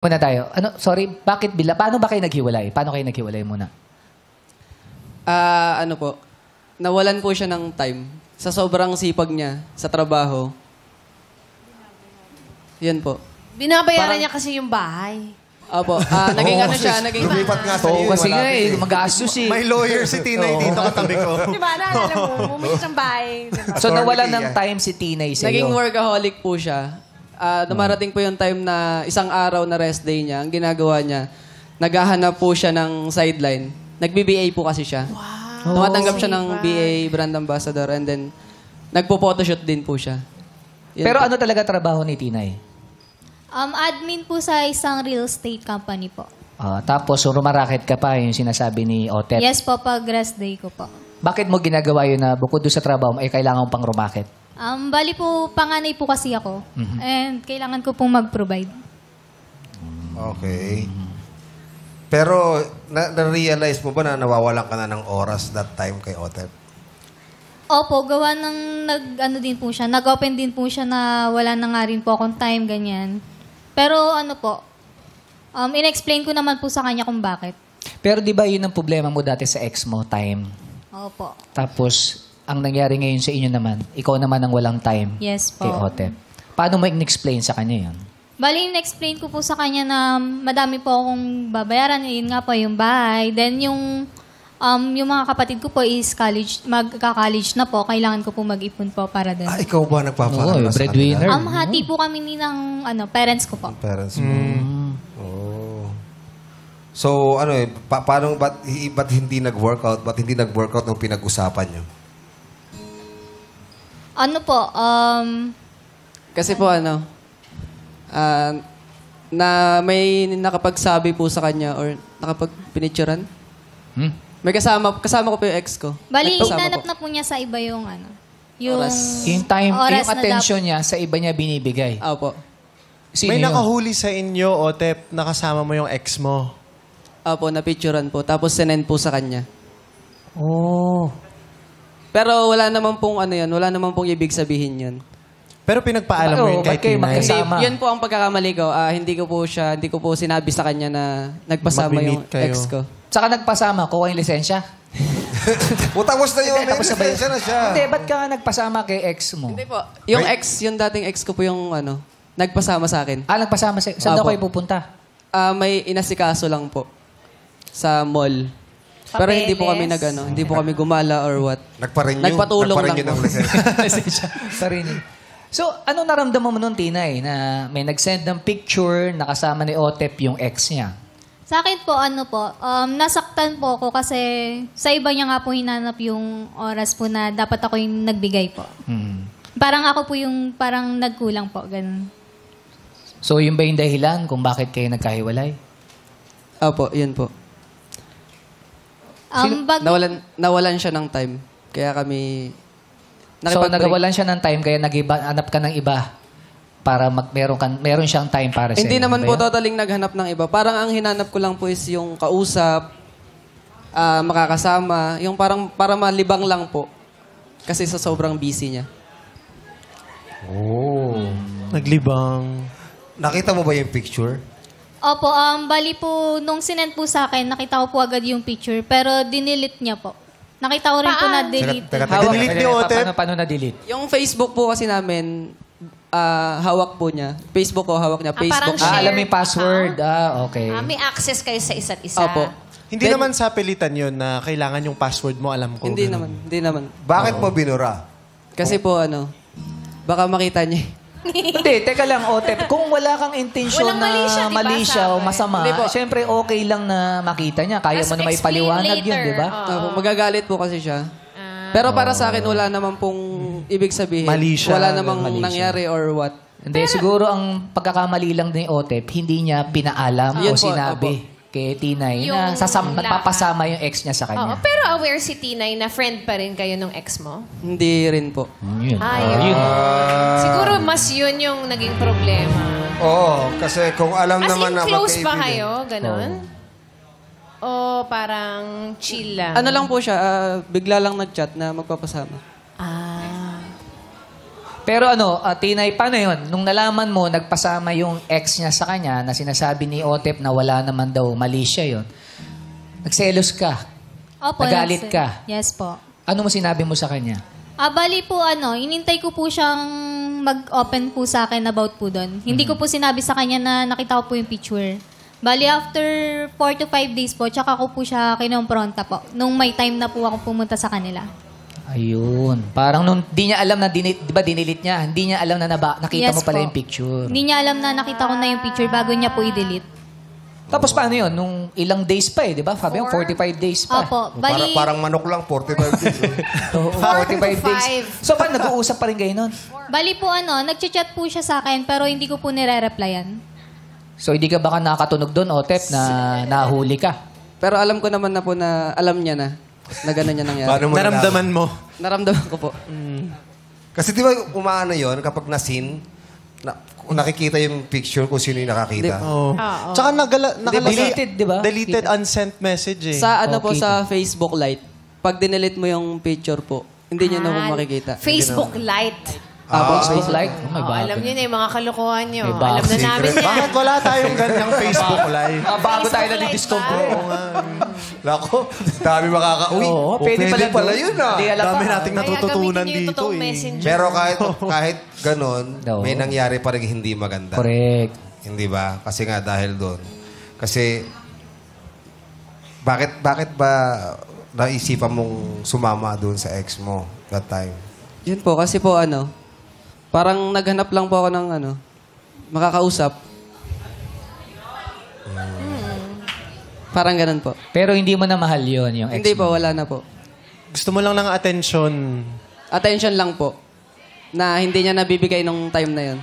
Muna tayo. Sorry, paano ba kayo naghiwalay? Paano kayo naghiwalay muna? Ano po, nawalan po siya ng time. Sa sobrang sipag niya sa trabaho. Yan po. Binabayaran niya kasi yung bahay. Opo, naging ano siya, naging... Lumipat nga sa iyo. Kasi nga mag-aastos eh. May lawyer si Tinay dito katabi ko. Di ba? Naalala mo, bumili siyang bahay. So nawalan ng time si Tinay sa'yo. Naging workaholic po siya. Dumarating po yung time na isang araw na rest day niya. Ang ginagawa niya, naghahanap po siya ng sideline. Nag-BBA po kasi siya. Wow. Tumatanggap siya ng BA brand ambassador and then nagpo-photoshoot din po siya. Yun Pero po. ano talaga trabaho ni Tinay? Admin po sa isang real estate company po. Tapos rumaraket ka pa yung sinasabi ni Otep. Yes po, pag rest day ko po. Bakit mo ginagawa yun na bukod doon sa trabaho ay kailangan mo pang rumakit? Bali po, panganay po kasi ako. And kailangan ko pong mag-provide. Okay. Pero, na-realize mo ba na nawawalan ka na ng oras that time kay Otep? Opo, gawa ng nag-open din po siya na wala na nga rin po akong time, ganyan. Pero ano po, in-explain ko naman po sa kanya kung bakit. Pero di ba yun ang problema mo dati sa ex mo, time? Opo. Tapos, ang nangyari ngayon sa inyo naman, ikaw naman ang walang time Yes po. kay Otep. Paano mo in-explain sa kanya yun? Bali, in-explain ko po sa kanya na madami po akong babayaran. Yun nga po yung bahay. Then yung mga kapatid ko po is college, magka-college na po. Kailangan ko po mag-ipon po para din. Ikaw ba nagpapaano Oo, sa breadwinner. kanila? Hati po kami ng parents ko po. Parents mo. Oh. So, ba't hindi nag-workout? Ba't hindi nag-workout nung pinag-usapan nyo? Ano po, Kasi po na may nakapagsabi po sa kanya or nakapagpinicturan. May kasama ko po yung ex ko. bali, Nagpasama hinanap po. na po niya sa iba yung yung Oras. Yung time, oras yung na attention niya sa iba niya binibigay. Opo. Sino May yun? nakahuli sa inyo, Otep, nakasama mo yung ex mo. Opo, napicturan po. Tapos sinend po sa kanya. Oh. Pero wala naman pong wala naman pong ibig sabihin yun. Pero pinagpaalam mo yun ba't kay kayo Tinay. magkasama? Yun po ang pagkakamali ko. Hindi ko po sinabi sa kanya na nagpasama yung Mag-meet kayo. ex ko. Saka nagpasama, kuha yung lisensya. Tapos na yun. May Tapos na ba yun? lisensya na siya. Hindi, ba't ka nga nagpasama kay ex mo? Hindi po. Yung dating ex ko po yung nagpasama sa akin. Nagpasama sa... Saan daw Apo. kayo pupunta? May inasikaso lang po sa mall. Pero hindi po kami hindi po kami gumala or what. Nagpa-renew. Nagpatulong Nagpa-renew lang ng po. lisensya. Sarili. So, ano naramdaman mo nun, Tinay, na may nag-send ng picture na kasama ni Otep yung ex niya? Sa akin po, nasaktan po ako kasi sa iba niya nga po hinanap yung oras po na dapat ako yung nagbigay po. Parang ako po yung parang nagkulang po, ganun. So, yun ba yung dahilan kung bakit kayo nagkahiwalay? Opo, yun po. Nawalan siya ng time. Kaya kami... So, nagawalan siya ng time, kaya nag-hanap ka ng iba para meron siyang time para sa Hindi inyo. naman Ba po yun? totaling naghanap ng iba. Parang ang hinanap ko lang po is yung kausap, makakasama, yung parang para malibang lang po. Kasi sa sobrang busy niya. Naglibang. Nakita mo ba yung picture? Opo, bali po, nung sinend po sa akin, nakita ko po agad yung picture, pero dinilit niya po. Nakita ko rin po na delete. Dinilit ni Otep. Paano na-delete? Yung Facebook po kasi namin, hawak po niya. Facebook ko, hawak niya. Facebook. parang share alam mo yung password. Okay. May access kayo sa isa't isa. Opo. Hindi naman sa pilitan yun na kailangan yung password mo, alam ko. Hindi ganun. naman. Bakit mo binura? Kasi po baka makita niya. Hindi, teka lang, Otep. Kung wala kang intensyon Walang mali siya, na di ba, mali siya o sabi? masama, Hindi po. syempre okay lang na makita niya. Kaya mo na may Explain paliwanag yun, later. di ba? Opo, magagalit po kasi siya. Pero para sa akin, wala naman pong ibig sabihin. Mali siya. Wala namang Mali siya. nangyari or what. Hindi, siguro ang pagkakamali lang ni Otep, hindi niya pinaalam o Yun po, sinabi kay Tinay na Yung nagpapasama yung ex niya sa Oo, kanya. pero aware si Tinay na friend pa rin kayo nung ex mo? Hindi rin po. Yun. Ayun. Siguro mas yun yung naging problema. Oo, kasi kung alam As naman in, na close ba magkaibigan. kayo? Ganon? O parang chill lang? Ano lang po siya, bigla lang nag-chat na magpapasama. Ah. Pero Tinay, paano yun? Nung nalaman mo, nagpasama yung ex niya sa kanya na sinasabi ni Otep na wala naman daw, mali siya yun. Nagselos ka. Opo, Nagalit ka. Yes po. Ano mo sinabi mo sa kanya? Bali po inintay ko po siyang mag-open po sa akin about po doon. Hindi ko po sinabi sa kanya na nakita ko po yung picture. Bali after 4 to 5 days po, tsaka ko po siya kinompronta po. Nung may time na po ako pumunta sa kanila. Ayun. Parang nung di niya alam na, di ba dinilit niya? Hindi niya alam na nakita Yes mo pala po. yung picture. Hindi niya alam na nakita ko na yung picture bago niya po i-delete. Tapos paano yun? Nung ilang days pa di ba? Sabi mo, 45 days pa. Opo. Bali, Parang manok lang, 45 days. Oo, 45 days. So, paano nag-uusap pa rin kayo nun? bali po nagchat-chat po siya sa akin pero hindi ko po nire-replyan. So, hindi ka baka nakatunog doon, Otep, na nahuli ka? Pero alam ko naman na po na alam niya na gano'n niya nangyari. Paano mo Naramdaman mo. Naramdaman ko po. Kasi di ba umaano yun, kapag nasin, kung nakikita yung picture kung sino yung nakakita. Oh. Tsaka nakalagay. Deleted, di ba? Deleted unsent message eh. Sa po Okay. sa Facebook Lite, pag dinelete mo yung picture po, hindi niya na po makikita. Facebook Lite. Facebook like? Oh, may Oh, bago. alam niyo na yung mga kalokohan niyo. May bago. Alam na namin yan. Bakit wala tayong ganyang Facebook live? Bago tayo Facebook na-discover. Live Oo nga. Lako, dami makaka-uwi. Oo, pwede pala yun ah. Hindi alam Dami pa. nating Kaya natututunan gamitin niyo yung dito totoong eh. messenger. Pero kahit ganon, Oo. may nangyari pa rin hindi maganda. Correct. Hindi ba? Kasi nga dahil doon. Kasi, bakit ba naisipan mong sumama doon sa ex mo that time? Yun po, kasi po parang naghanap lang po ako ng makakausap. Parang ganun po. Pero hindi mo na mahal yun, yung ex Hindi mo. po, wala na po. Gusto mo lang ng attention. Attention lang po. Na hindi niya nabibigay nung time na yun.